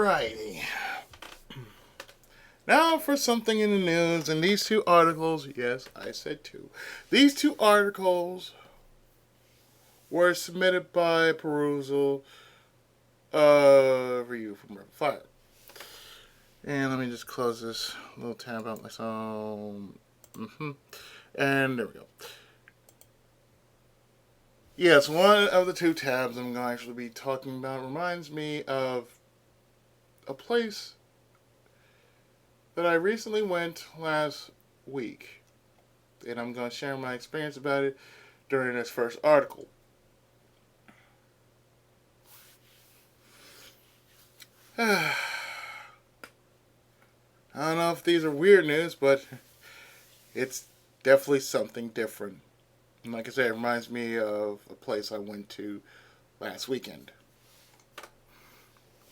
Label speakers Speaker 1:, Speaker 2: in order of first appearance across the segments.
Speaker 1: Alrighty. Now for something in the news, and these two articles, yes, I said two. These two articles were submitted by Perusal Review from Rebel Fire. And let me just close this little tab out myself. And there we go. Yes, one of the two tabs I'm going to actually be talking about reminds me of a place that I recently went last week. And I'm going to share my experience about it during this first article. I don't know if these are weird news, but it's definitely something different. And like I said, it reminds me of a place I went to last weekend.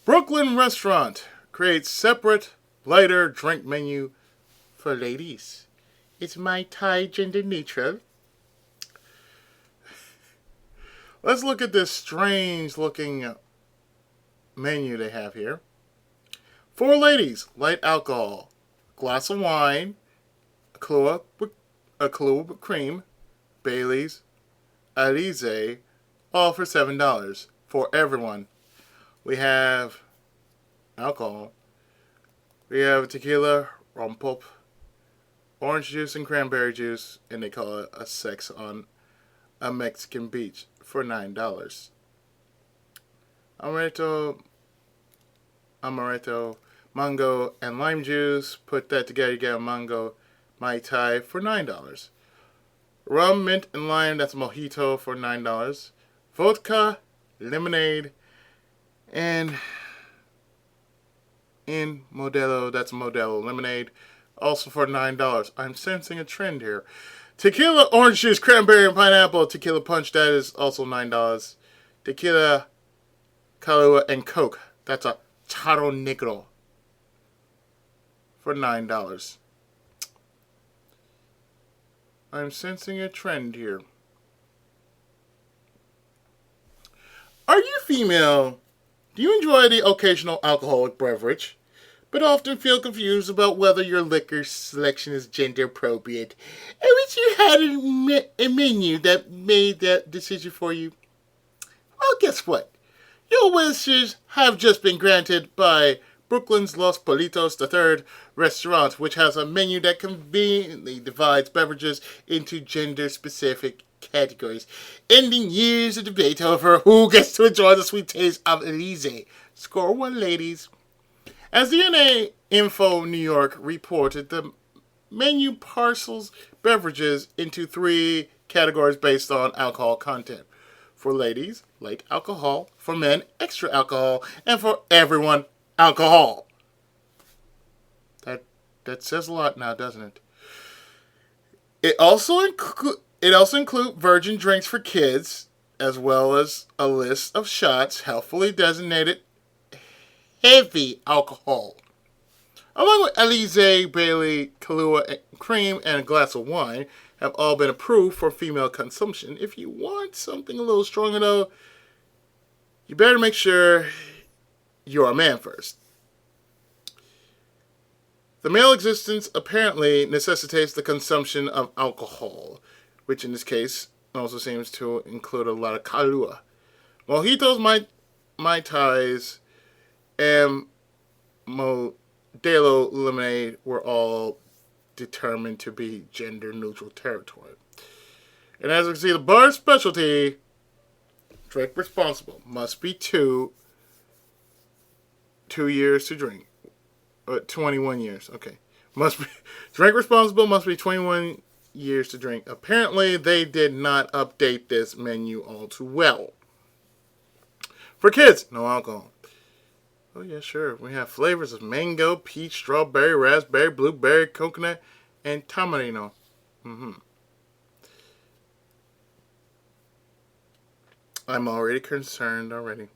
Speaker 1: Brooklyn restaurant creates separate, lighter drink menu for ladies. It's Mai Tai gender neutral. Let's look at this strange looking menu they have here. For ladies, light alcohol, glass of wine, a Kahlua with cream, Bailey's, Alizé, all for $7 for everyone. We have alcohol. We have tequila, rum pop, orange juice, and cranberry juice, and they call it a sex on a Mexican beach for $9. Amaretto, mango, and lime juice. Put that together, you get a mango Mai Tai for $9. Rum, mint, and lime, that's a mojito for $9. Vodka, lemonade, and in Modelo, that's Modelo lemonade, also for $9. I'm sensing a trend here. Tequila, orange juice, cranberry, and pineapple. Tequila punch, that is also $9. Tequila, Kahlua, and Coke, that's a Charo Negro for $9. I'm sensing a trend here. Are you female? Do you enjoy the occasional alcoholic beverage, but often feel confused about whether your liquor selection is gender appropriate? I wish you had a menu that made that decision for you. Well, guess what? Your wishes have just been granted by Brooklyn's Los Politos III restaurant, which has a menu that conveniently divides beverages into gender-specific categories, ending years of debate over who gets to enjoy the sweet taste of Alizé. Score one, ladies. As DNA Info New York reported, the menu parcels beverages into three categories based on alcohol content. For ladies, light alcohol. For men, extra alcohol. And for everyone, alcohol. That says a lot now, doesn't it? It also includes virgin drinks for kids, as well as a list of shots helpfully designated heavy alcohol. Along with Alizé, Bailey, Kahlua, and cream, and a glass of wine, have all been approved for female consumption. If you want something a little stronger, though, you better make sure you're a man first. The male existence apparently necessitates the consumption of alcohol, which in this case also seems to include a lot of Kahlua. Mojitos, Mai Tais, and Modelo lemonade were all determined to be gender-neutral territory. And as you can see, the bar specialty, drink responsible, must be 2 years to drink. 21 years, okay. Must be drink responsible, must be 21 years to drink. Apparently, they did not update this menu all too well. For kids, no alcohol. Oh yeah, sure. We have flavors of mango, peach, strawberry, raspberry, blueberry, coconut, and tamarindo. I'm already concerned already.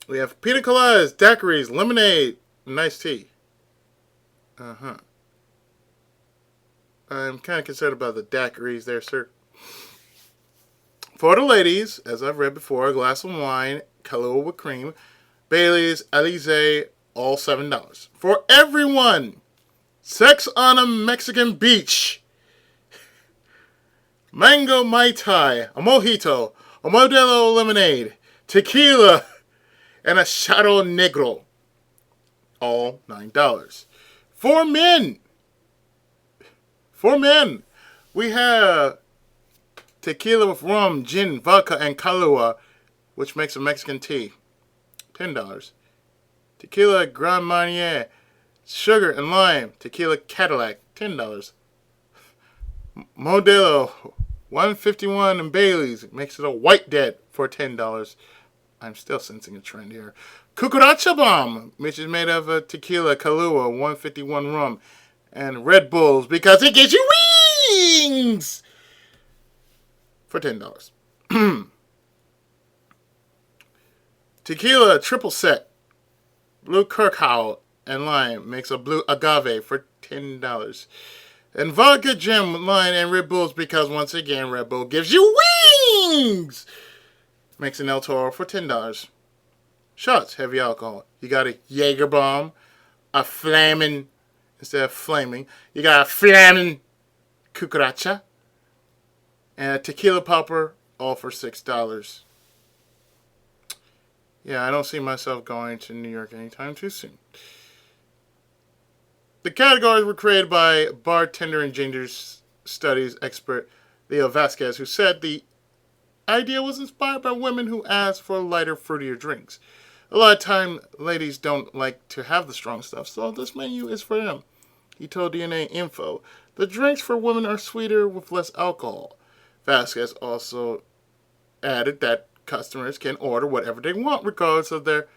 Speaker 1: We have pina coladas, daiquiris, lemonade, nice tea. I'm kind of concerned about the daiquiris there, sir. For the ladies, as I've read before, a glass of wine, Kahlua with cream, Bailey's, Alizé, all $7. For everyone, sex on a Mexican beach. Mango Mai Tai, a mojito, a Modelo lemonade, tequila, and a Shadow Negro. All $9. For men, we have tequila with rum, gin, vodka, and Kahlua, which makes a Mexican tea. $10. Tequila Grand Marnier, sugar and lime, tequila Cadillac. $10. Modelo 151 and Bailey's makes it a white dead for $10. I'm still sensing a trend here. Cucaracha Bomb, which is made of a tequila, Kahlua, 151 rum, and Red Bulls because it gives you wings for $10. Tequila triple set, blue Kirkhow and lime makes a blue agave for $10. And vodka gin, lime, and Red Bulls because once again Red Bull gives you wings. Makes an El Toro for $10. Shots, heavy alcohol. You got a Jaeger bomb, a flaming, instead of flaming, you got a flaming cucaracha, and a tequila popper, all for $6. Yeah, I don't see myself going to New York anytime too soon. The categories were created by bartender and gender studies expert Leo Vasquez, who said the idea was inspired by women who asked for lighter, fruitier drinks. A lot of time, ladies don't like to have the strong stuff, so this menu is for them. He told DNA Info, the drinks for women are sweeter with less alcohol. Vasquez also added that customers can order whatever they want regardless of their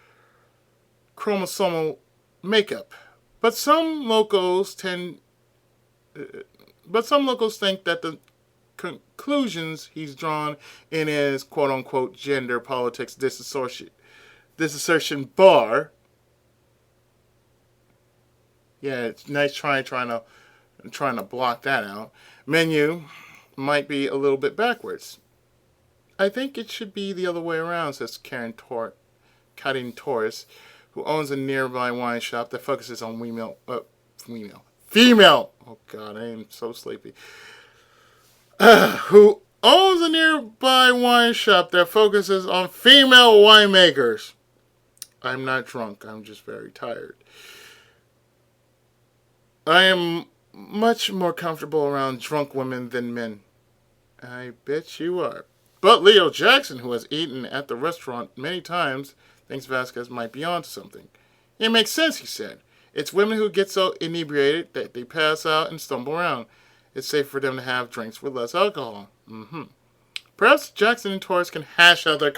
Speaker 1: chromosomal makeup. But some locals think that the conclusions he's drawn in his quote-unquote gender politics disassertion bar. Yeah, it's nice trying to block that out. Menu might be a little bit backwards. I think it should be the other way around, says Karin Torres, who owns a nearby wine shop that focuses on female. Oh God, I am so sleepy. Who owns a nearby wine shop that focuses on female winemakers. I'm not drunk. I'm just very tired. I am much more comfortable around drunk women than men. I bet you are. But Leo Jackson, who has eaten at the restaurant many times, thinks Vasquez might be onto something. It makes sense, he said. It's women who get so inebriated that they pass out and stumble around. It's safe for them to have drinks with less alcohol. Perhaps Jackson and Torres can hash out their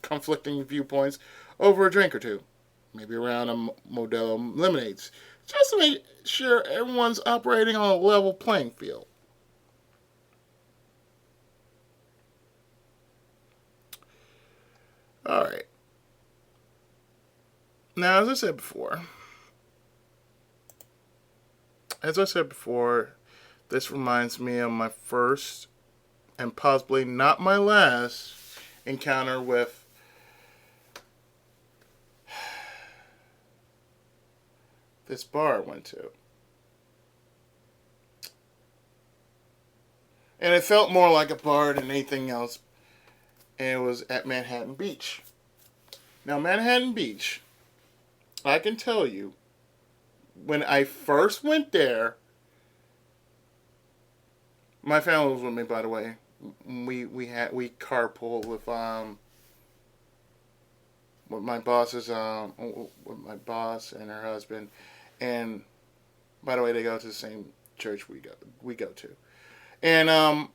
Speaker 1: conflicting viewpoints over a drink or two. Maybe around a Modelo lemonades. Just to make sure everyone's operating on a level playing field. Alright. Now, as I said before, this reminds me of my first, and possibly not my last, encounter with this bar I went to. And it felt more like a bar than anything else. And it was at Manhattan Beach. Now, Manhattan Beach, I can tell you, when I first went there, my family was with me, by the way. We carpooled with my boss's with my boss and her husband, and by the way, they go to the same church we go to, and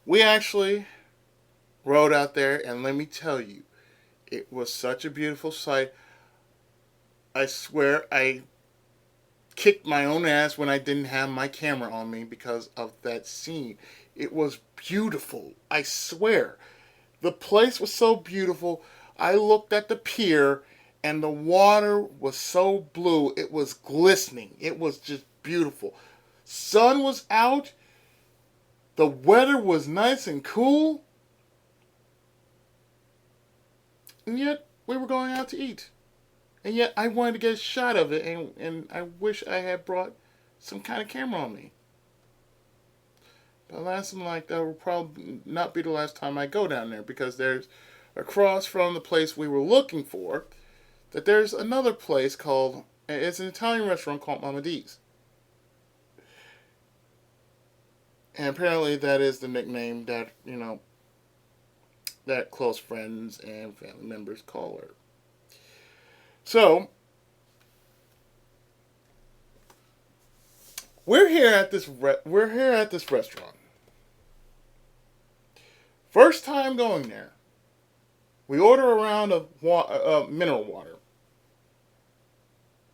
Speaker 1: we actually rode out there, and let me tell you, it was such a beautiful sight. I swear I kicked my own ass when I didn't have my camera on me because of that scene. It was beautiful. I swear. The place was so beautiful. I looked at the pier and the water was so blue. It was glistening. It was just beautiful. Sun was out. The weather was nice and cool. And yet we were going out to eat. And yet I wanted to get a shot of it, and I wish I had brought some kind of camera on me. But last time, like, that will probably not be the last time I go down there, because there's across from the place we were looking for, that there's another place called, it's an Italian restaurant called Mama D's. And apparently that is the nickname that, that close friends and family members call her. So, we're here at this restaurant. First time going there. We order a round of mineral water.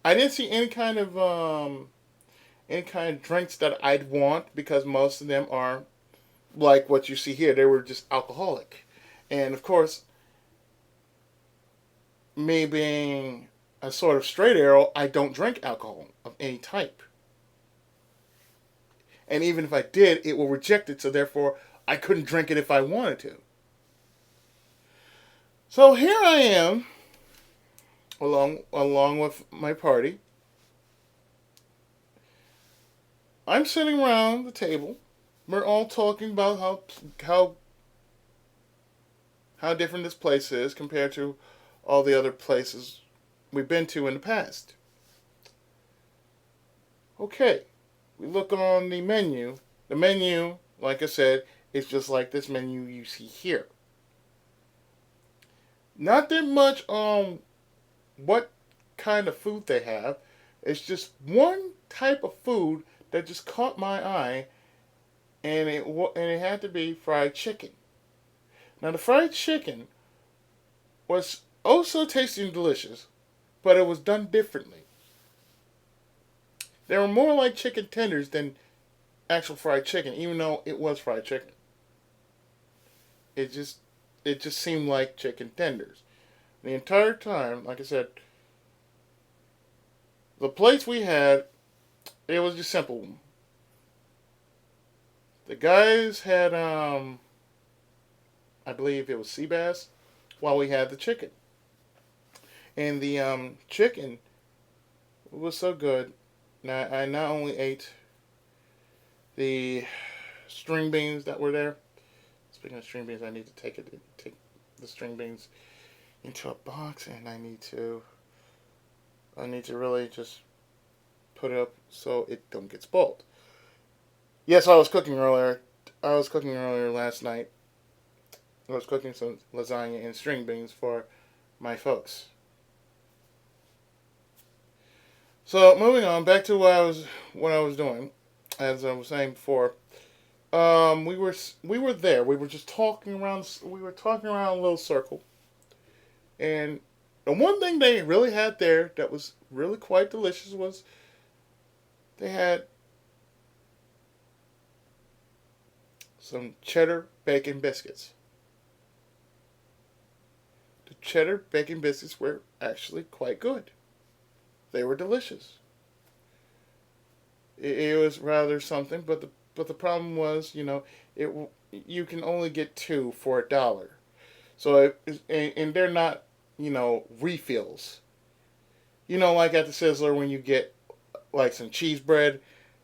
Speaker 1: I didn't see any kind of drinks that I'd want, because most of them are like what you see here. They were just alcoholic. And of course, me being a sort of straight arrow, I don't drink alcohol of any type. And even if I did, it will reject it, so therefore I couldn't drink it if I wanted to. So here I am, along with my party. I'm sitting around the table. We're all talking about how different this place is compared to all the other places we've been to in the past. Okay, we look on the menu. The menu, like I said, is just like this menu you see here. Not that much on what kind of food they have. It's just one type of food that just caught my eye, and it had to be fried chicken. Now the fried chicken was oh so tasty and delicious, but it was done differently. They were more like chicken tenders than actual fried chicken, even though it was fried chicken. It just seemed like chicken tenders. The entire time, like I said, the plates we had, it was just simple. The guys had, I believe it was sea bass, while we had the chicken. And the chicken was so good. Now, I not only ate the string beans that were there. Speaking of string beans, I need to take the string beans into a box, and I need to really just put it up so it don't get spoiled. Yes, I was cooking earlier. I was cooking earlier last night. I was cooking some lasagna and string beans for my folks. So moving on, back to what I was doing. As I was saying before, we were there. We were just talking around. We were talking around a little circle, and the one thing they really had there that was really quite delicious was they had some cheddar bacon biscuits. The cheddar bacon biscuits were actually quite good. They were delicious. It was rather something, but the problem was, it you can only get two for $1. So and they're not, refills. Like at the Sizzler when you get like some cheese bread,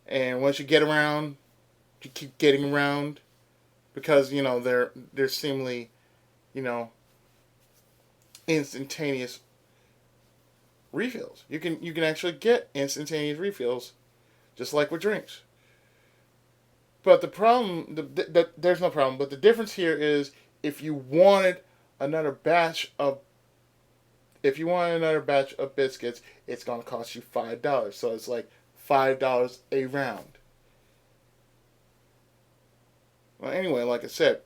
Speaker 1: and once you get around, you keep getting around, because they're seemingly, you know, instantaneous refills. You can actually get instantaneous refills, just like with drinks. But the problem, there's no problem. But the difference here is if you wanted another batch of, biscuits, it's gonna cost you $5. So it's like $5 a round. Well, anyway, like I said,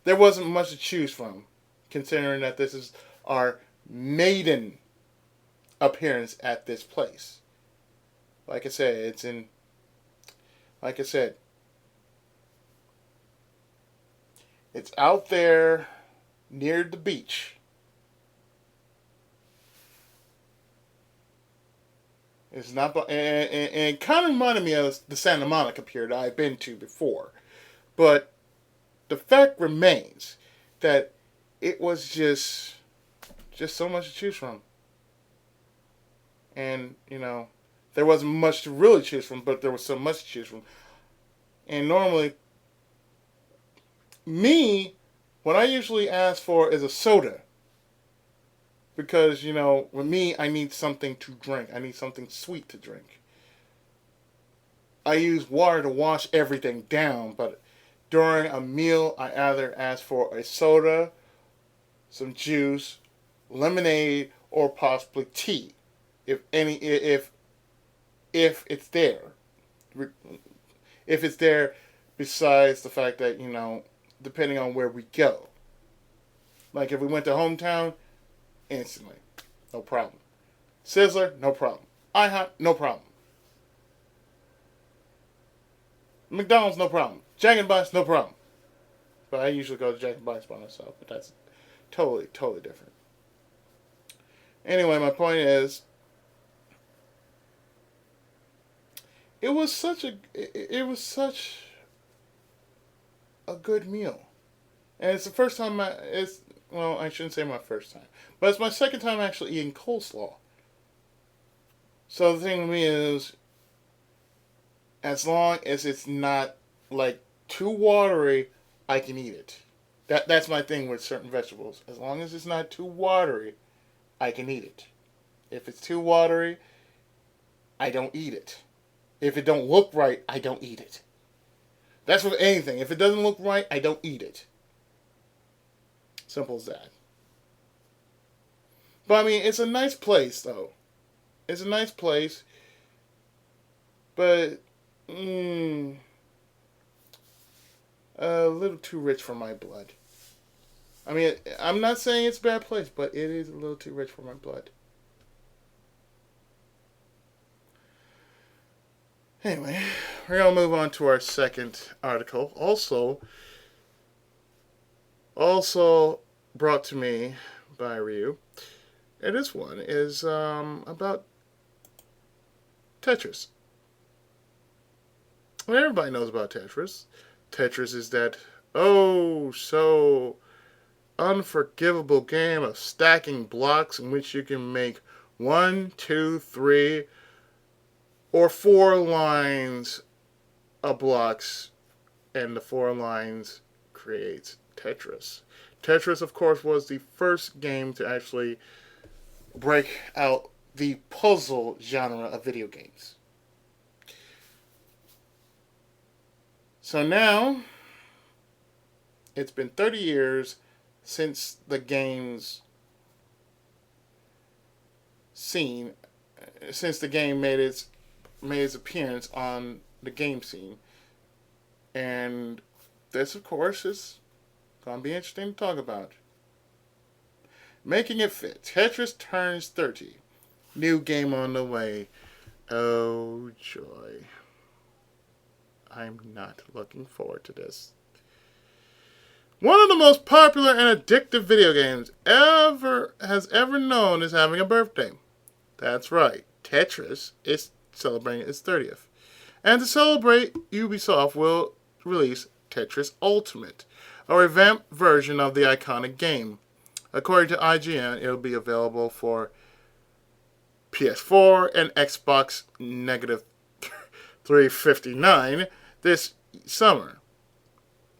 Speaker 1: there wasn't much to choose from, considering that this is our maiden appearance at this place. Like I said, it's out there near the beach. It's not, and it kind of reminded me of the Santa Monica pier that I've been to before. But the fact remains, that it was just so much to choose from. And, there wasn't much to really choose from, but there was so much to choose from. And normally, me, what I usually ask for is a soda. Because, with me, I need something to drink. I need something sweet to drink. I use water to wash everything down, but during a meal, I either ask for a soda, some juice, lemonade, or possibly tea, if it's there. If it's there, besides the fact that depending on where we go, like if we went to hometown, instantly, no problem. Sizzler, no problem. IHOP, no problem. McDonald's, no problem. Jack and Box, no problem. But I usually go to Jack and Box by myself, but that's totally, totally different. Anyway, my point is, it was such a good meal, and it's the first time I shouldn't say my first time, but it's my second time actually eating coleslaw. So the thing with me is, as long as it's not like too watery, I can eat it. That's my thing with certain vegetables. As long as it's not too watery, I can eat it. If it's too watery, I don't eat it. If it don't look right, I don't eat it. That's with anything. If it doesn't look right, I don't eat it. Simple as that. But I mean, it's a nice place, though. It's a nice place, but a little too rich for my blood. I mean, I'm not saying it's a bad place, but it is a little too rich for my blood. Anyway, we're going to move on to our second article. Also brought to me by Ryu. And this one is about Tetris. Well, everybody knows about Tetris. Tetris is that so unforgivable game of stacking blocks in which you can make 1, 2, 3, or 4 lines of blocks, and the 4 lines creates Tetris. Tetris, of course, was the first game to actually break out the puzzle genre of video games. So now, it's been 30 years since the game made its appearance on the game scene. And this, of course, is going to be interesting to talk about. Making it fit. Tetris turns 30. New game on the way. Oh, joy. I'm not looking forward to this. One of the most popular and addictive video games has ever known is having a birthday. That's right. Tetris is celebrating its 30th. And to celebrate, Ubisoft will release Tetris Ultimate, a revamped version of the iconic game. According to IGN, it will be available for PS4 and Xbox -359 this summer,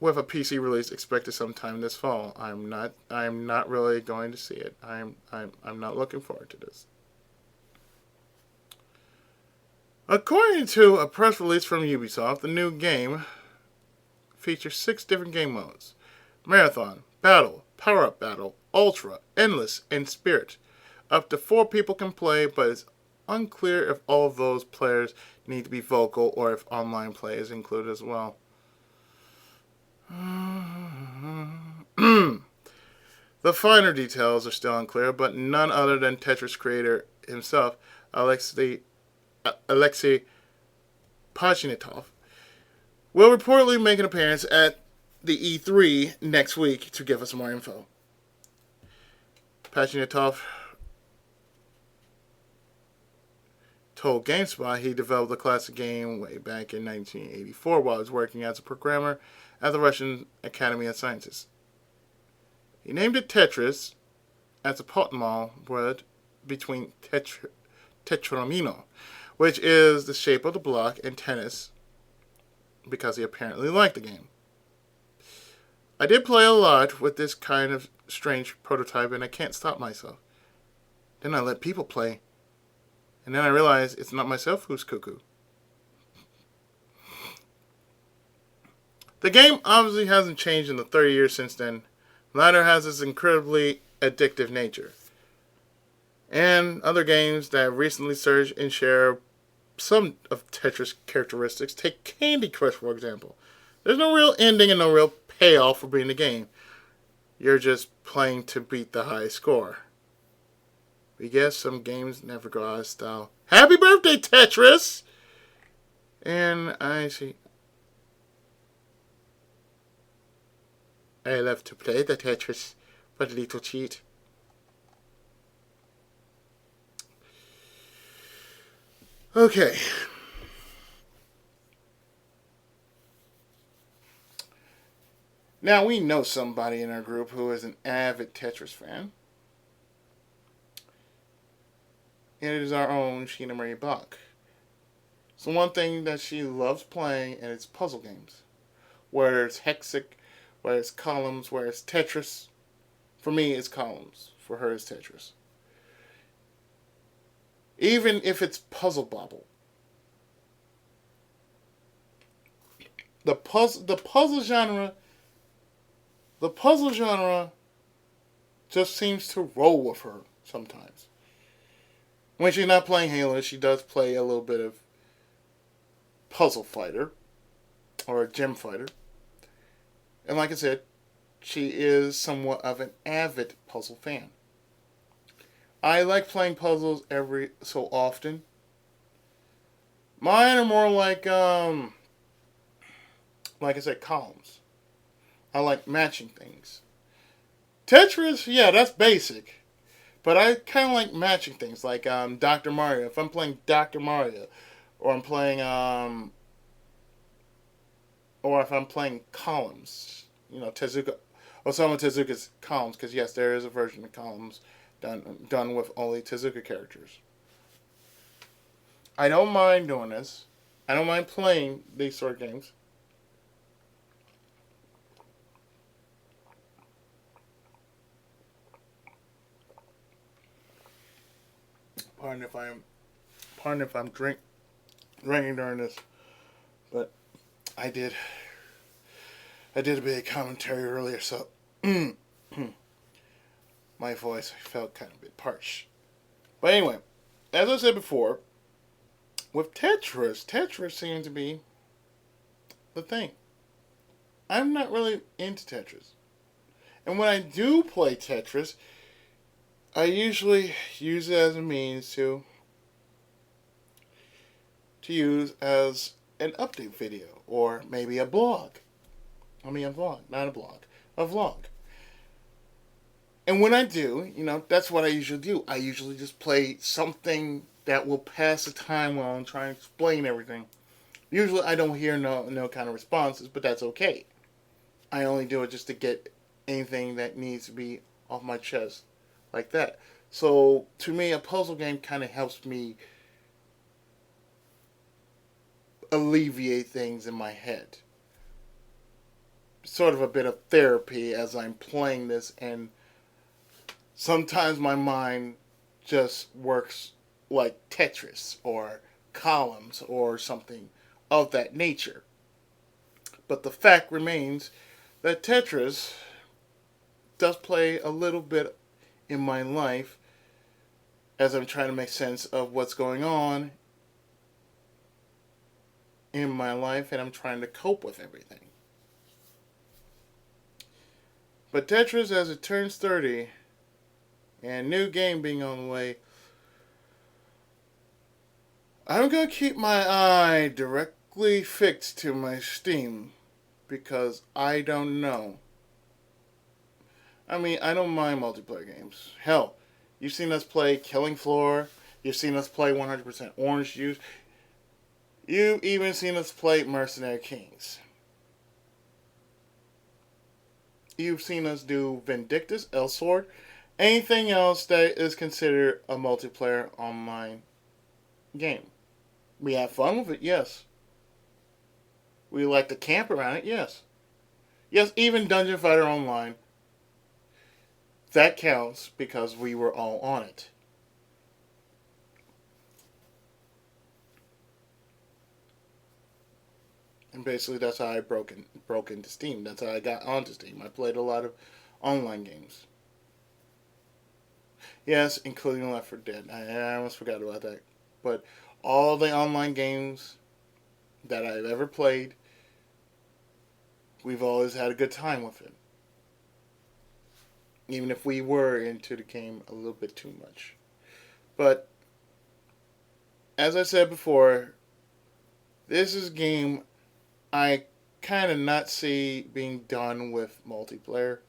Speaker 1: with a PC release expected sometime this fall. I'm not really going to see it. I'm not looking forward to this. According to a press release from Ubisoft, the new game features 6 different game modes: Marathon, Battle, Power-Up Battle, Ultra, Endless, and Spirit. Up to 4 people can play, but it's unclear if all of those players need to be vocal or if online play is included as well. The finer details are still unclear, but none other than Tetris creator himself, Alexei Pajitnov, will reportedly make an appearance at the E3 next week to give us more info. Pajitnov told GameSpot he developed the classic game way back in 1984 while he was working as a programmer at the Russian Academy of Sciences. He named it Tetris as a Pokemon word between tetramino, which is the shape of the block, and tennis, because he apparently liked the game. I did play a lot with this kind of strange prototype, and I can't stop myself. Then I let people play, and then I realized it's not myself who's cuckoo. The game obviously hasn't changed in the 30 years since then. Neither has its incredibly addictive nature. And other games that have recently surged and share some of Tetris' characteristics. Take Candy Crush, for example. There's no real ending and no real payoff for beating the game. You're just playing to beat the high score. We guess some games never go out of style. Happy birthday, Tetris! And I love to play the Tetris. What a little cheat. Okay. Now we know somebody in our group who is an avid Tetris fan. And it is our own Sheena Marie Bach. So one thing that she loves playing, and it's puzzle games. Whether it's hexic, whether it's columns, whether it's Tetris. For me, it's columns. For her, it's Tetris. Even if it's puzzle bobble. The puzzle genre just seems to roll with her sometimes. When she's not playing Halo, she does play a little bit of Puzzle Fighter or Gem Fighter. And like I said, she is somewhat of an avid puzzle fan. I like playing puzzles every so often. Mine are more like I said, columns. I like matching things. Tetris, yeah, that's basic. But I kind of like matching things, like Dr. Mario. If I'm playing Dr. Mario, or I'm playing, or if I'm playing columns, Tezuka, Osamu Tezuka's columns, because yes, there is a version of columns done with only Tezuka characters. I don't mind doing this. I don't mind playing these sort of games. Pardon if I'm drinking during this, but I did a bit of commentary earlier, so my voice felt kind of a bit parched. But anyway, as I said before, with Tetris seems to be the thing. I'm not really into Tetris, and when I do play Tetris, I usually use it as a means to use as an update video, or maybe a blog. I mean a vlog, not a blog, a vlog. And when I do, that's what I usually do. I usually just play something that will pass the time while I'm trying to explain everything. Usually I don't hear no kind of responses, but that's okay. I only do it just to get anything that needs to be off my chest, like that. So to me, a puzzle game kind of helps me alleviate things in my head. Sort of a bit of therapy as I'm playing this, and sometimes my mind just works like Tetris or columns or something of that nature. But the fact remains that Tetris does play a little bit in my life as I'm trying to make sense of what's going on in my life, and I'm trying to cope with everything. But Tetris, as it turns 30, and new game being on the way, I'm going to keep my eye directly fixed to my Steam, because I don't know. I mean, I don't mind multiplayer games. Hell, you've seen us play Killing Floor. You've seen us play 100% Orange Juice. You've even seen us play Mercenary Kings. You've seen us do Vindictus, El Sword, anything else that is considered a multiplayer online game. We have fun with it, yes. We like to camp around it, yes. Yes, even Dungeon Fighter Online, that counts because we were all on it. And basically, that's how I broke into Steam. That's how I got onto Steam. I played a lot of online games. Yes, including Left 4 Dead. I almost forgot about that. But all the online games that I've ever played, we've always had a good time with it. Even if we were into the game a little bit too much. But as I said before, this is a game I kind of not see being done with multiplayer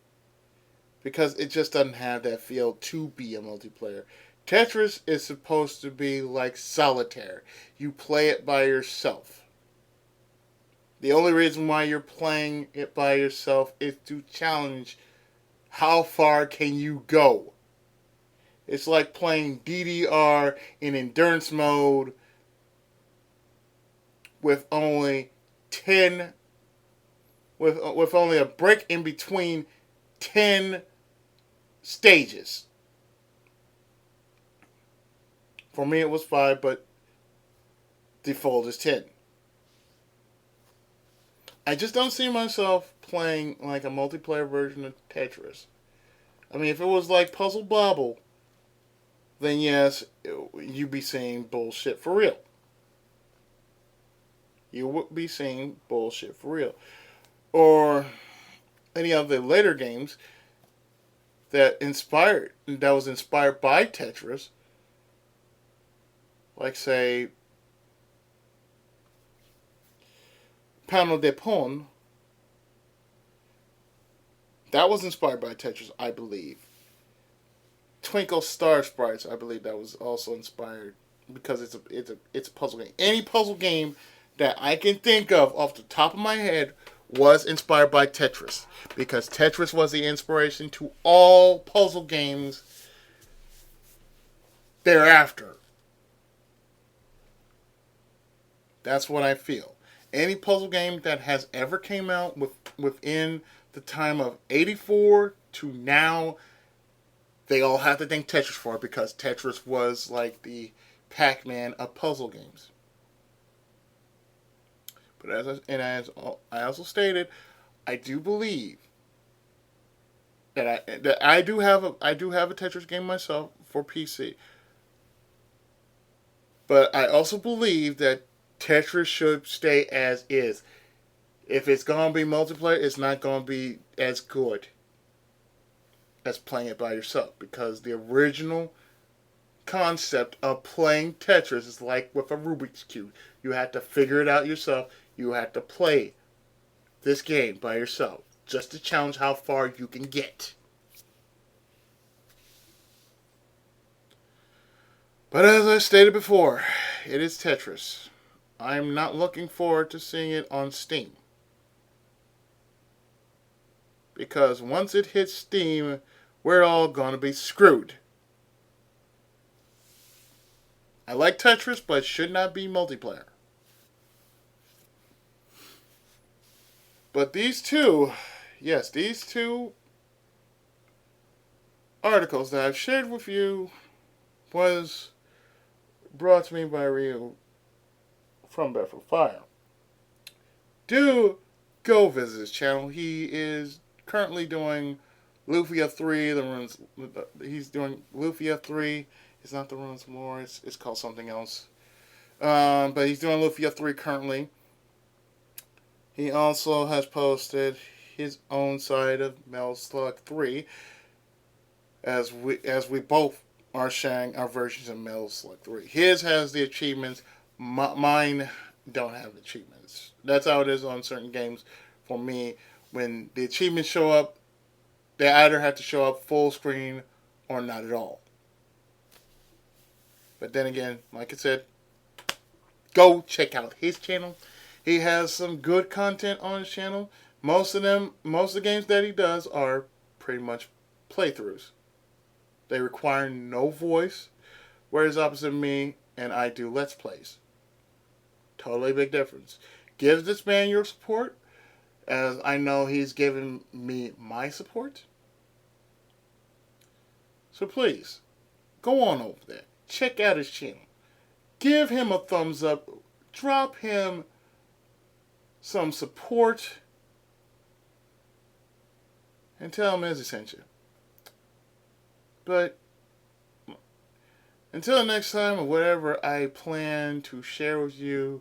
Speaker 1: because it just doesn't have that feel to be a multiplayer. Tetris is supposed to be like solitaire. You play it by yourself. The only reason why you're playing it by yourself is to challenge how far can you go. It's like playing DDR in endurance mode with only 10 with only a break in between 10 stages. For me it was 5, but default is 10. I just don't see myself playing like a multiplayer version of Tetris. I mean, if it was like Puzzle Bobble, then yes, you'd be saying bullshit for real. You would be saying bullshit for real. Or any of the later games that was inspired by Tetris, like say Panel de Pon, that was inspired by Tetris, I believe. Twinkle Star Sprites, I believe that was also inspired because it's a puzzle game. Any puzzle game that I can think of off the top of my head was inspired by Tetris because Tetris was the inspiration to all puzzle games thereafter. That's what I feel. Any puzzle game that has ever came out within the time of 84 to now, they all have to thank Tetris for it because Tetris was like the Pac-Man of puzzle games. But as I also stated, I do believe that I do have a Tetris game myself for PC. But I also believe that Tetris should stay as is. If it's gonna be multiplayer, it's not gonna be as good as playing it by yourself because the original concept of playing Tetris is like with a Rubik's Cube. You have to figure it out yourself. You have to play this game by yourself just to challenge how far you can get. But as I stated before, it is Tetris. I'm not looking forward to seeing it on Steam. Because once it hits Steam, we're all going to be screwed. I like Tetris, but it should not be multiplayer. But these two articles that I've shared with you was brought to me by Ryu from Bedford Fire. Do go visit his channel. He is currently doing Lufia 3. He's doing Lufia 3. It's not the Ruins of Lore. It's called something else. But he's doing Lufia 3 currently. He also has posted his own side of Metal Slug 3, as we both are sharing our versions of Metal Slug 3. His has the achievements. Mine don't have achievements. That's how it is on certain games for me. When the achievements show up, they either have to show up full screen or not at all. But then again, like I said, go check out his channel. He has some good content on his channel. Most of the games that he does are pretty much playthroughs. They require no voice, whereas opposite me and I do let's plays. Totally big difference. Give this man your support, as I know he's given me my support. So please, go on over there. Check out his channel. Give him a thumbs up. Drop him some support. And tell him Izzy sent you. But until next time, or whatever I plan to share with you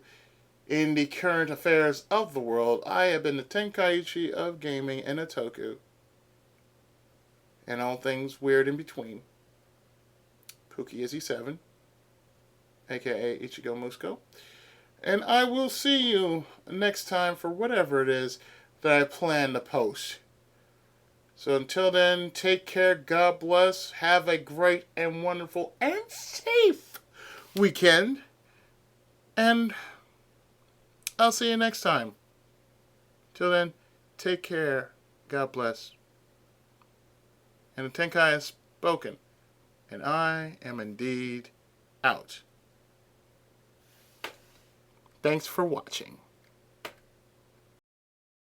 Speaker 1: in the current affairs of the world, I have been the Tenkaichi of gaming and Otaku, and all things weird in between. Pookie Izzy 7, aka Ichigo Musko. And I will see you next time for whatever it is that I plan to post. So until then, take care, God bless, have a great and wonderful and safe weekend, and I'll see you next time. Till then, take care, God bless. And the Tenkai has spoken, and I am indeed out. Thanks for watching.